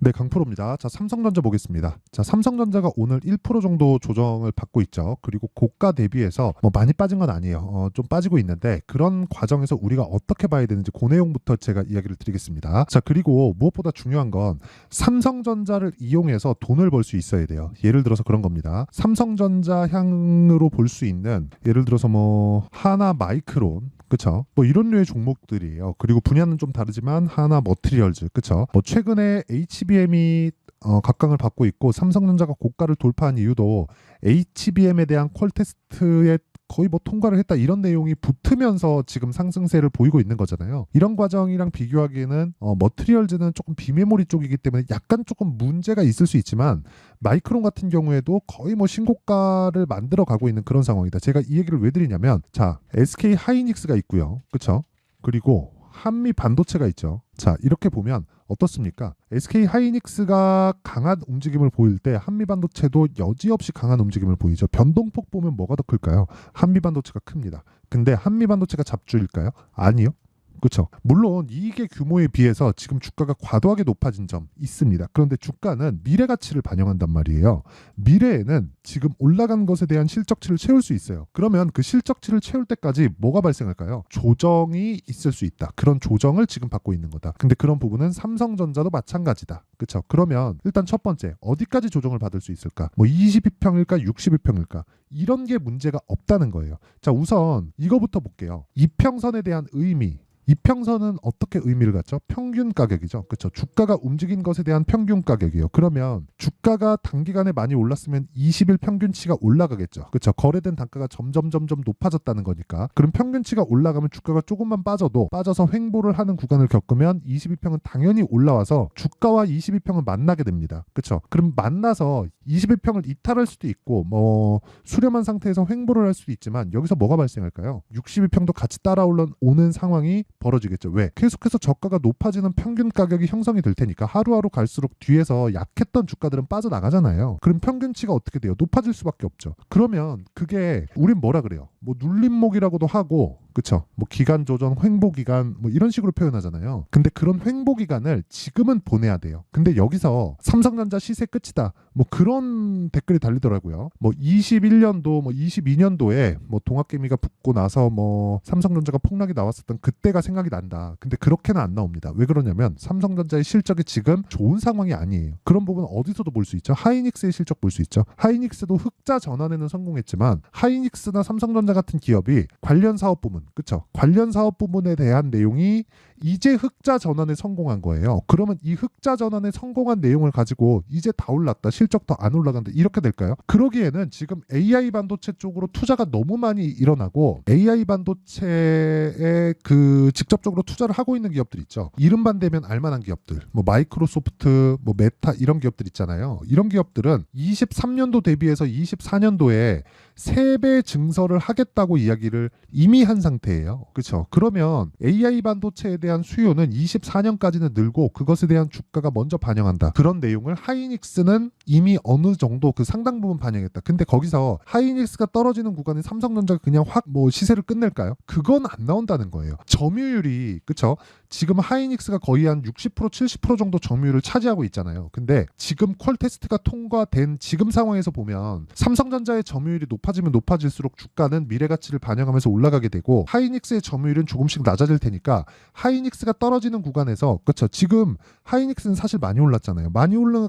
네, 강프로입니다. 자, 삼성전자 보겠습니다. 자, 삼성전자가 오늘 1% 정도 조정을 받고 있죠. 그리고 고가 대비해서 뭐 많이 빠진 건 아니에요. 좀 빠지고 있는데 그런 과정에서 우리가 어떻게 봐야 되는지 그 내용부터 제가 이야기를 드리겠습니다. 자, 그리고 무엇보다 중요한 건 삼성전자를 이용해서 돈을 벌 수 있어야 돼요. 예를 들어서 그런 겁니다. 삼성전자 향으로 볼 수 있는 예를 들어서 뭐 하나 마이크론 그쵸? 뭐 이런 류의 종목들이에요. 그리고 분야는 좀 다르지만 하나 머티리얼즈, 그쵸? 뭐 최근에 HBM이 각광을 받고 있고 삼성전자가 고가를 돌파한 이유도 HBM에 대한 퀄 테스트에 거의 뭐 통과를 했다 이런 내용이 붙으면서 지금 상승세를 보이고 있는 거잖아요. 이런 과정이랑 비교하기에는 머티리얼즈는 조금 비메모리 쪽이기 때문에 약간 조금 문제가 있을 수 있지만 마이크론 같은 경우에도 거의 뭐 신고가를 만들어 가고 있는 그런 상황이다. 제가 이 얘기를 왜 드리냐면 자, SK 하이닉스가 있고요. 그렇죠? 그리고 한미 반도체가 있죠. 자, 이렇게 보면 어떻습니까? SK 하이닉스가 강한 움직임을 보일 때 한미 반도체도 여지없이 강한 움직임을 보이죠. 변동폭 보면 뭐가 더 클까요? 한미 반도체가 큽니다. 근데 한미 반도체가 잡주일까요? 아니요. 그렇죠. 물론 이익의 규모에 비해서 지금 주가가 과도하게 높아진 점 있습니다. 그런데 주가는 미래 가치를 반영한단 말이에요. 미래에는 지금 올라간 것에 대한 실적치를 채울 수 있어요. 그러면 그 실적치를 채울 때까지 뭐가 발생할까요? 조정이 있을 수 있다. 그런 조정을 지금 받고 있는 거다. 근데 그런 부분은 삼성전자도 마찬가지다. 그렇죠. 그러면 일단 첫 번째 어디까지 조정을 받을 수 있을까? 뭐 22평일까 62평일까? 이런 게 문제가 없다는 거예요. 자, 우선 이거부터 볼게요. 이평선에 대한 의미. 이평선은 어떻게 의미를 갖죠? 평균 가격이죠. 그렇죠. 주가가 움직인 것에 대한 평균 가격이에요. 그러면 주가가 단기간에 많이 올랐으면 20일 평균치가 올라가겠죠. 그렇죠. 거래된 단가가 점점 높아졌다는 거니까. 그럼 평균치가 올라가면 주가가 조금만 빠져서 횡보를 하는 구간을 겪으면 22평은 당연히 올라와서 주가와 22평은 만나게 됩니다. 그렇죠. 그럼 만나서 21평을 이탈할 수도 있고 뭐 수렴한 상태에서 횡보를 할 수도 있지만 여기서 뭐가 발생할까요? 62평도 같이 따라오는 상황이 벌어지겠죠. 왜? 계속해서 저가가 높아지는 평균 가격이 형성이 될 테니까 하루하루 갈수록 뒤에서 약했던 주가들은 빠져나가잖아요. 그럼 평균치가 어떻게 돼요? 높아질 수밖에 없죠. 그러면 그게 우린 뭐라 그래요? 뭐 눌림목이라고도 하고 그쵸? 뭐 기간 조정, 횡보 기간 뭐 이런 식으로 표현하잖아요. 근데 그런 횡보 기간을 지금은 보내야 돼요. 근데 여기서 삼성전자 시세 끝이다. 뭐 그런 댓글이 달리더라고요. 뭐 21년도, 뭐 22년도에 뭐 동학개미가 붙고 나서 뭐 삼성전자가 폭락이 나왔었던 그때가 생각이 난다. 근데 그렇게는 안 나옵니다. 왜 그러냐면 삼성전자의 실적이 지금 좋은 상황이 아니에요. 그런 부분 어디서도 볼 수 있죠. 하이닉스의 실적 볼 수 있죠. 하이닉스도 흑자 전환에는 성공했지만 하이닉스나 삼성전자 같은 기업이 관련 사업 부문 그쵸? 관련 사업 부문에 대한 내용이 이제 흑자 전환에 성공한 거예요. 그러면 이 흑자 전환에 성공한 내용을 가지고 이제 다 올랐다. 실적 더 안 올라간다. 이렇게 될까요? 그러기에는 지금 AI 반도체 쪽으로 투자가 너무 많이 일어나고 AI 반도체에 그 직접적으로 투자를 하고 있는 기업들 있죠. 이름만 대면 알만한 기업들. 뭐 마이크로소프트, 뭐 메타 이런 기업들 있잖아요. 이런 기업들은 23년도 대비해서 24년도에 3배 증설을 하겠다고 이야기를 이미 한 상태예요. 그렇죠? 그러면 AI 반도체에 대한 수요는 24년까지는 늘고 그것에 대한 주가가 먼저 반영한다. 그런 내용을 하이닉스는 이미 어느 정도 그 상당 부분 반영했다. 근데 거기서 하이닉스가 떨어지는 구간에 삼성전자가 그냥 확 뭐 시세를 끝낼까요? 그건 안 나온다는 거예요. 점유율이 그렇죠? 지금 하이닉스가 거의 한 60% 70% 정도 점유율을 차지하고 있잖아요. 근데 지금 퀄 테스트가 통과된 지금 상황에서 보면 삼성전자의 점유율이 높아지면 높아질수록 주가는 미래 가치를 반영하면서 올라가게 되고 하이닉스의 점유율은 조금씩 낮아질 테니까 하이닉스가 떨어지는 구간에서 그렇죠. 지금 하이닉스는 사실 많이 올랐잖아요. 많이 올라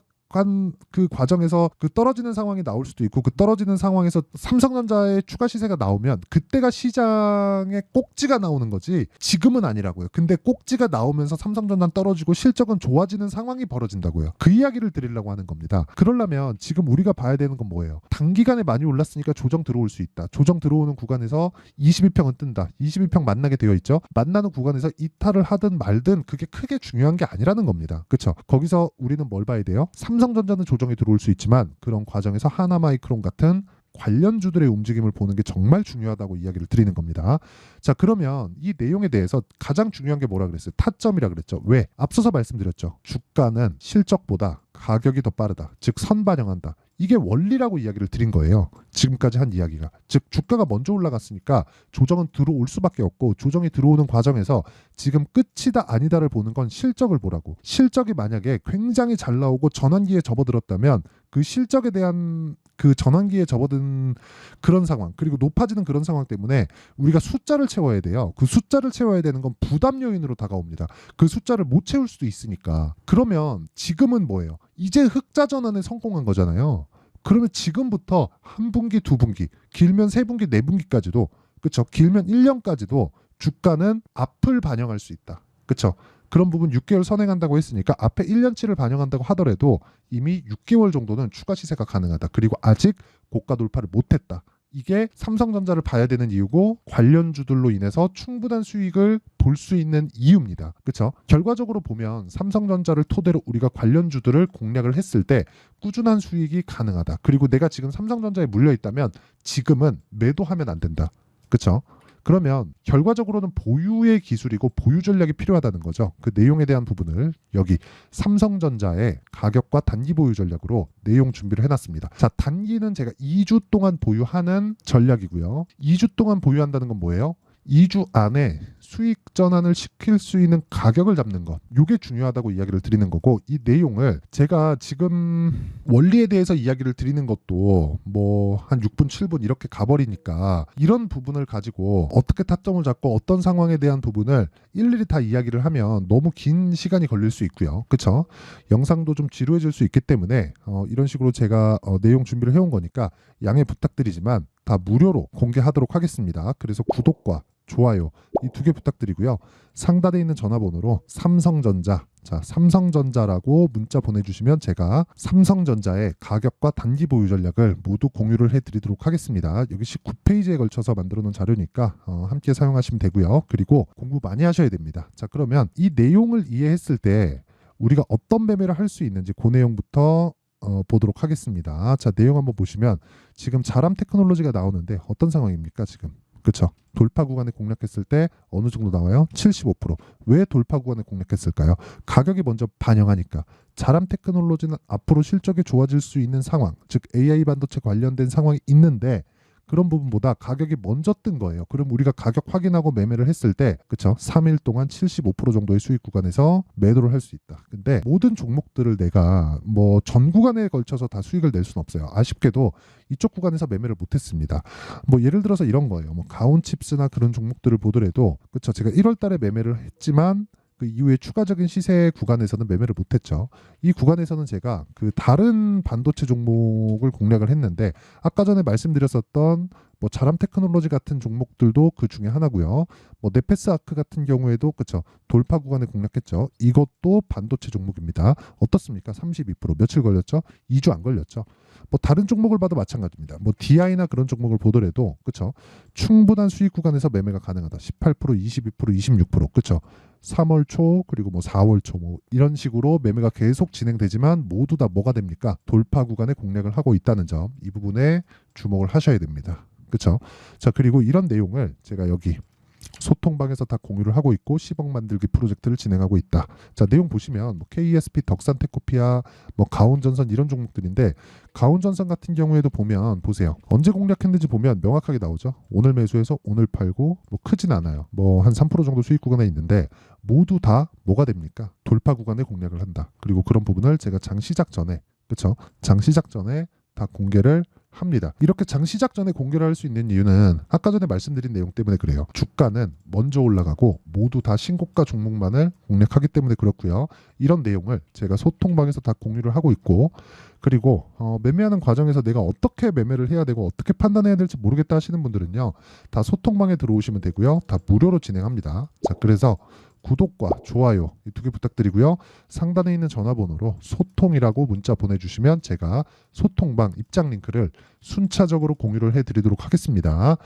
그 과정에서 그 떨어지는 상황이 나올 수도 있고 그 떨어지는 상황에서 삼성전자의 추가 시세가 나오면 그때가 시장에 꼭지가 나오는 거지 지금은 아니라고요. 근데 꼭지가 나오면서 삼성전자는 떨어지고 실적은 좋아지는 상황이 벌어진다고요. 그 이야기를 드리려고 하는 겁니다. 그러려면 지금 우리가 봐야 되는 건 뭐예요? 단기간에 많이 올랐으니까 조정 들어올 수 있다. 조정 들어오는 구간에서 22평은 뜬다. 22평 만나게 되어 있죠. 만나는 구간에서 이탈을 하든 말든 그게 크게 중요한 게 아니라는 겁니다. 그렇죠? 거기서 우리는 뭘 봐야 돼요? 삼성전자는 조정이 들어올 수 있지만 그런 과정에서 하나마이크론 같은 관련주들의 움직임을 보는 게 정말 중요하다고 이야기를 드리는 겁니다. 자, 그러면 이 내용에 대해서 가장 중요한 게 뭐라 그랬어요? 타점이라 그랬죠. 왜? 앞서서 말씀드렸죠. 주가는 실적보다 가격이 더 빠르다. 즉 선반영한다. 이게 원리라고 이야기를 드린 거예요. 지금까지 한 이야기가. 즉 주가가 먼저 올라갔으니까 조정은 들어올 수밖에 없고, 조정이 들어오는 과정에서 지금 끝이다 아니다를 보는 건 실적을 보라고. 실적이 만약에 굉장히 잘 나오고 전환기에 접어들었다면 그 실적에 대한 그 전환기에 접어든 그런 상황, 그리고 높아지는 그런 상황 때문에 우리가 숫자를 채워야 돼요. 그 숫자를 채워야 되는 건 부담 요인으로 다가옵니다. 그 숫자를 못 채울 수도 있으니까. 그러면 지금은 뭐예요? 이제 흑자 전환에 성공한 거잖아요. 그러면 지금부터 한 분기, 두 분기, 길면 세 분기, 네 분기까지도, 그렇죠? 길면 1년까지도 주가는 앞을 반영할 수 있다. 그렇죠? 그런 부분 6개월 선행한다고 했으니까 앞에 1년치를 반영한다고 하더라도 이미 6개월 정도는 추가 시세가 가능하다. 그리고 아직 고가 돌파를 못했다. 이게 삼성전자를 봐야 되는 이유고, 관련주들로 인해서 충분한 수익을 볼 수 있는 이유입니다. 그렇죠? 결과적으로 보면 삼성전자를 토대로 우리가 관련주들을 공략을 했을 때 꾸준한 수익이 가능하다. 그리고 내가 지금 삼성전자에 물려 있다면 지금은 매도하면 안 된다. 그렇죠? 그러면 결과적으로는 보유의 기술이고 보유 전략이 필요하다는 거죠. 그 내용에 대한 부분을 여기 삼성전자의 가격과 단기 보유 전략으로 내용 준비를 해놨습니다. 자, 단기는 제가 2주 동안 보유하는 전략이고요. 2주 동안 보유한다는 건 뭐예요? 2주 안에 수익 전환을 시킬 수 있는 가격을 잡는 것, 이게 중요하다고 이야기를 드리는 거고, 이 내용을 제가 지금 원리에 대해서 이야기를 드리는 것도 뭐 한 6분 7분 이렇게 가버리니까 이런 부분을 가지고 어떻게 타점을 잡고 어떤 상황에 대한 부분을 일일이 다 이야기를 하면 너무 긴 시간이 걸릴 수 있고요. 그렇죠? 영상도 좀 지루해질 수 있기 때문에 이런 식으로 제가 내용 준비를 해온 거니까 양해 부탁드리지만 다 무료로 공개하도록 하겠습니다. 그래서 구독과 좋아요 이 두 개 부탁드리고요. 상단에 있는 전화번호로 삼성전자, 자 삼성전자라고 문자 보내주시면 제가 삼성전자의 가격과 단기 보유 전략을 모두 공유를 해드리도록 하겠습니다. 여기 19페이지에 걸쳐서 만들어 놓은 자료니까 함께 사용하시면 되고요. 그리고 공부 많이 하셔야 됩니다. 자, 그러면 이 내용을 이해했을 때 우리가 어떤 매매를 할 수 있는지 그 내용부터 보도록 하겠습니다. 자, 내용 한번 보시면 지금 자람 테크놀로지가 나오는데 어떤 상황입니까 지금? 그렇죠. 돌파 구간에 공략했을 때 어느 정도 나와요? 75%. 왜 돌파 구간에 공략했을까요? 가격이 먼저 반영하니까. 자람 테크놀로지는 앞으로 실적이 좋아질 수 있는 상황, 즉 AI 반도체 관련된 상황이 있는데 그런 부분보다 가격이 먼저 뜬 거예요. 그럼 우리가 가격 확인하고 매매를 했을 때, 그쵸? 3일 동안 75% 정도의 수익 구간에서 매도를 할 수 있다. 근데 모든 종목들을 내가 뭐 전 구간에 걸쳐서 다 수익을 낼 수는 없어요. 아쉽게도 이쪽 구간에서 매매를 못했습니다. 뭐 예를 들어서 이런 거예요. 뭐 가온칩스나 그런 종목들을 보더라도, 그쵸? 제가 1월 달에 매매를 했지만 그 이후에 추가적인 시세 구간에서는 매매를 못했죠. 이 구간에서는 제가 그 다른 반도체 종목을 공략을 했는데, 아까 전에 말씀드렸었던 뭐 자람 테크놀로지 같은 종목들도 그 중에 하나고요. 뭐 네페스 아크 같은 경우에도 그쵸, 돌파 구간에 공략했죠. 이것도 반도체 종목입니다. 어떻습니까? 32% 며칠 걸렸죠? 2주 안 걸렸죠. 뭐 다른 종목을 봐도 마찬가지입니다. 뭐 DI나 그런 종목을 보더라도 그쵸, 충분한 수익 구간에서 매매가 가능하다. 18%, 22%, 26% 그쵸. 3월 초 그리고 뭐 4월 초 뭐 이런 식으로 매매가 계속 진행되지만 모두 다 뭐가 됩니까? 돌파 구간에 공략을 하고 있다는 점, 이 부분에 주목을 하셔야 됩니다. 그렇죠? 자, 그리고 이런 내용을 제가 여기 소통방에서 다 공유를 하고 있고 10억 만들기 프로젝트를 진행하고 있다. 자, 내용 보시면 뭐 KESP, 덕산테코피아, 뭐 가온전선 이런 종목들인데, 가온전선 같은 경우에도 보면 보세요. 언제 공략했는지 보면 명확하게 나오죠. 오늘 매수해서 오늘 팔고 뭐 크진 않아요. 뭐 한 3% 정도 수익 구간에 있는데 모두 다 뭐가 됩니까? 돌파 구간에 공략을 한다. 그리고 그런 부분을 제가 장 시작 전에, 그렇죠? 장 시작 전에 다 공개를 합니다. 이렇게 장 시작 전에 공개를 할 수 있는 이유는 아까 전에 말씀드린 내용 때문에 그래요. 주가는 먼저 올라가고 모두 다 신고가 종목만을 공략하기 때문에 그렇고요. 이런 내용을 제가 소통방에서 다 공유를 하고 있고, 그리고 매매하는 과정에서 내가 어떻게 매매를 해야 되고 어떻게 판단해야 될지 모르겠다 하시는 분들은요, 다 소통방에 들어오시면 되고요. 다 무료로 진행합니다. 자, 그래서 구독과 좋아요 이 두 개 부탁드리고요. 상단에 있는 전화번호로 소통이라고 문자 보내주시면 제가 소통방 입장 링크를 순차적으로 공유를 해드리도록 하겠습니다.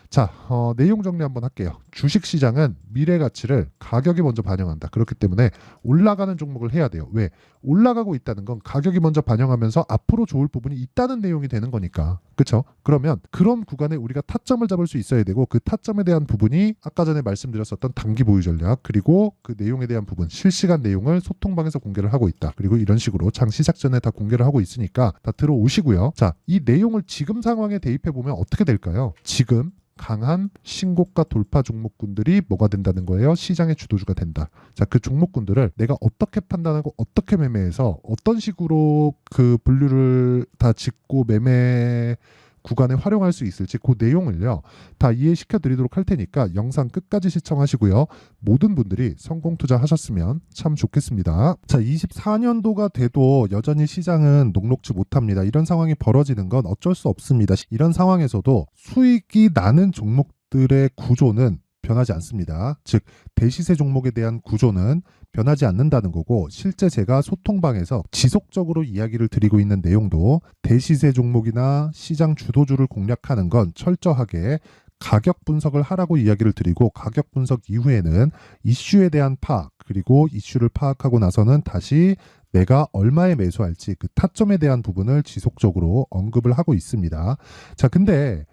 자, 내용 정리 한번 할게요. 주식시장은 미래 가치를 가격이 먼저 반영한다. 그렇기 때문에 올라가는 종목을 해야 돼요. 왜? 올라가고 있다는 건 가격이 먼저 반영하면서 앞으로 좋을 부분이 있다는 내용이 되는 거니까. 그렇죠? 그러면 그런 구간에 우리가 타점을 잡을 수 있어야 되고 그 타점에 대한 부분이 아까 전에 말씀드렸었던 단기 보유 전략 그리고 그 내용에 대한 부분 실시간 내용을 소통방에서 공개를 하고 있다. 그리고 이런 식으로 장 시작 전에 다 공개를 하고 있으니까 다 들어오시고요. 자, 이 내용을 지금 상황에 대입해 보면 어떻게 될까요? 지금 강한 신고가 돌파 종목군들이 뭐가 된다는 거예요? 시장의 주도주가 된다. 자, 그 종목군들을 내가 어떻게 판단하고 어떻게 매매해서 어떤 식으로 그 분류를 다 짓고 매매 구간에 활용할 수 있을지 그 내용을요 다 이해시켜 드리도록 할 테니까 영상 끝까지 시청하시고요. 모든 분들이 성공 투자하셨으면 참 좋겠습니다. 자, 24년도가 돼도 여전히 시장은 녹록지 못합니다. 이런 상황이 벌어지는 건 어쩔 수 없습니다. 이런 상황에서도 수익이 나는 종목들의 구조는 변하지 않습니다. 즉 대시세 종목에 대한 구조는 변하지 않는다는 거고 실제 제가 소통방에서 지속적으로 이야기를 드리고 있는 내용도 대시세 종목이나 시장 주도주를 공략하는 건 철저하게 가격 분석을 하라고 이야기를 드리고 가격 분석 이후에는 이슈에 대한 파악 그리고 이슈를 파악하고 나서는 다시 내가 얼마에 매수할지 그 타점에 대한 부분을 지속적으로 언급을 하고 있습니다. 자, 근데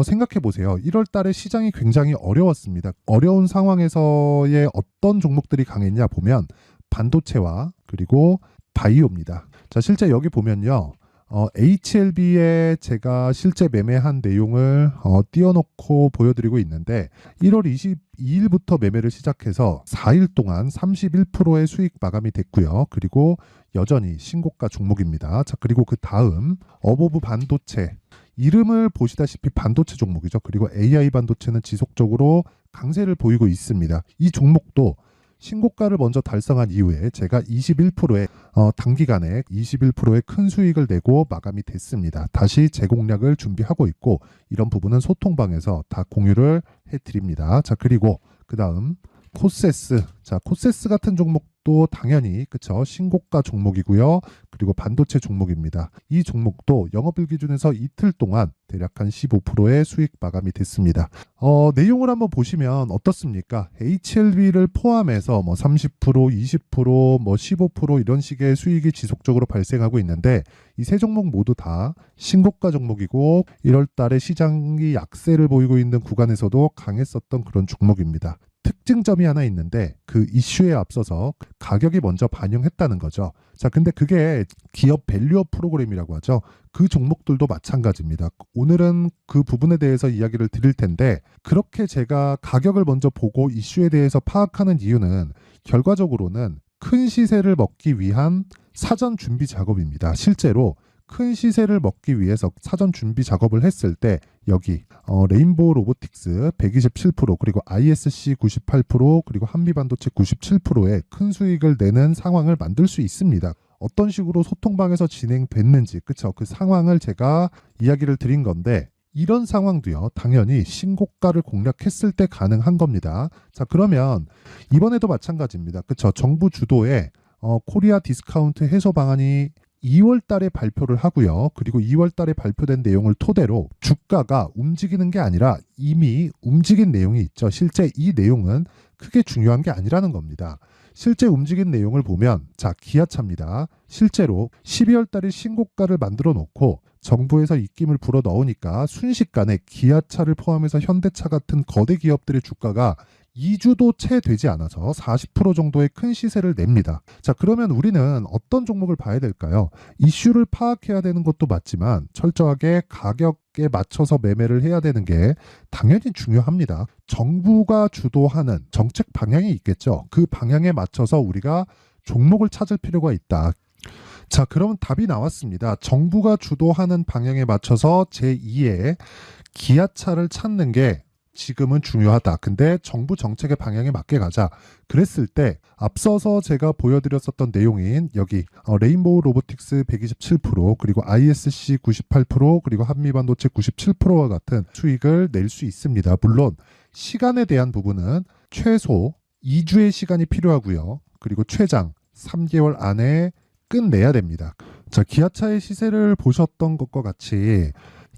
생각해 보세요. 1월 달에 시장이 굉장히 어려웠습니다. 어려운 상황에서의 어떤 종목들이 강했냐 보면 반도체와 그리고 바이오입니다. 자, 실제 여기 보면요. HLB에 제가 실제 매매한 내용을 띄워놓고 보여드리고 있는데 1월 22일부터 매매를 시작해서 4일 동안 31%의 수익 마감이 됐고요. 그리고 여전히 신고가 종목입니다. 자, 그리고 그 다음 어보브 반도체 이름을 보시다시피 반도체 종목이죠. 그리고 AI 반도체는 지속적으로 강세를 보이고 있습니다. 이 종목도 신고가를 먼저 달성한 이후에 제가 21%의 단기간에 21%의 큰 수익을 내고 마감이 됐습니다. 다시 재공략을 준비하고 있고 이런 부분은 소통방에서 다 공유를 해드립니다. 자, 그리고 그 다음 코세스. 자, 코세스 같은 종목도 당연히 그쵸 신고가 종목이고요. 그리고 반도체 종목입니다. 이 종목도 영업일 기준에서 이틀 동안 대략 한 15%의 수익 마감이 됐습니다. 내용을 한번 보시면 어떻습니까? HLB를 포함해서 뭐 30%, 20%, 뭐 15% 이런 식의 수익이 지속적으로 발생하고 있는데 이 세 종목 모두 다 신고가 종목이고 1월 달에 시장이 약세를 보이고 있는 구간에서도 강했었던 그런 종목입니다. 특징점이 하나 있는데 그 이슈에 앞서서 가격이 먼저 반영했다는 거죠. 자, 근데 그게 기업 밸류업 프로그램이라고 하죠. 그 종목들도 마찬가지입니다. 오늘은 그 부분에 대해서 이야기를 드릴 텐데 그렇게 제가 가격을 먼저 보고 이슈에 대해서 파악하는 이유는 결과적으로는 큰 시세를 먹기 위한 사전 준비 작업입니다. 실제로 큰 시세를 먹기 위해서 사전 준비 작업을 했을 때 여기 레인보우 로보틱스 127% 그리고 ISC 98% 그리고 한미반도체 97%의 큰 수익을 내는 상황을 만들 수 있습니다. 어떤 식으로 소통방에서 진행됐는지 그쵸? 그 상황을 제가 이야기를 드린 건데 이런 상황도요 당연히 신고가를 공략했을 때 가능한 겁니다. 자, 그러면 이번에도 마찬가지입니다. 그쵸? 정부 주도의 코리아 디스카운트 해소 방안이 2월 달에 발표를 하고요. 그리고 2월 달에 발표된 내용을 토대로 주가가 움직이는 게 아니라 이미 움직인 내용이 있죠. 실제 이 내용은 크게 중요한 게 아니라는 겁니다. 실제 움직인 내용을 보면 자, 기아차입니다. 실제로 12월 달에 신고가를 만들어 놓고 정부에서 입김을 불어 넣으니까 순식간에 기아차를 포함해서 현대차 같은 거대 기업들의 주가가 2주도 채 되지 않아서 40% 정도의 큰 시세를 냅니다. 자, 그러면 우리는 어떤 종목을 봐야 될까요? 이슈를 파악해야 되는 것도 맞지만 철저하게 가격에 맞춰서 매매를 해야 되는 게 당연히 중요합니다. 정부가 주도하는 정책 방향이 있겠죠. 그 방향에 맞춰서 우리가 종목을 찾을 필요가 있다. 자, 그러면 답이 나왔습니다. 정부가 주도하는 방향에 맞춰서 제2의 기아차를 찾는 게 지금은 중요하다. 근데 정부 정책의 방향에 맞게 가자. 그랬을 때 앞서서 제가 보여드렸었던 내용인 여기 레인보우 로보틱스 127% 그리고 ISC 98% 그리고 한미반도체 97%와 같은 수익을 낼 수 있습니다. 물론 시간에 대한 부분은 최소 2주의 시간이 필요하고요. 그리고 최장 3개월 안에 끝내야 됩니다. 자, 기아차의 시세를 보셨던 것과 같이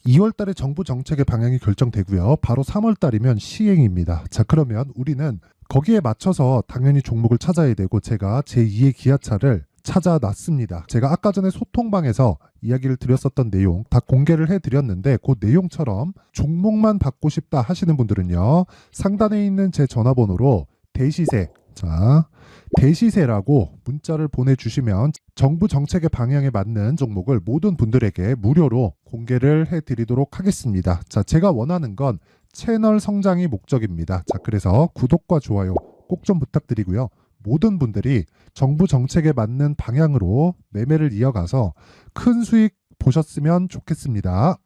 2월 달에 정부 정책의 방향이 결정되고요. 바로 3월 달이면 시행입니다. 자, 그러면 우리는 거기에 맞춰서 당연히 종목을 찾아야 되고 제가 제2의 기아차를 찾아놨습니다. 제가 아까 전에 소통방에서 이야기를 드렸었던 내용 다 공개를 해드렸는데 그 내용처럼 종목만 받고 싶다 하시는 분들은요. 상단에 있는 제 전화번호로 대시세, 자, 대시세라고 문자를 보내주시면 정부 정책의 방향에 맞는 종목을 모든 분들에게 무료로 공개를 해드리도록 하겠습니다. 자, 제가 원하는 건 채널 성장이 목적입니다. 자, 그래서 구독과 좋아요 꼭 좀 부탁드리고요. 모든 분들이 정부 정책에 맞는 방향으로 매매를 이어가서 큰 수익 보셨으면 좋겠습니다.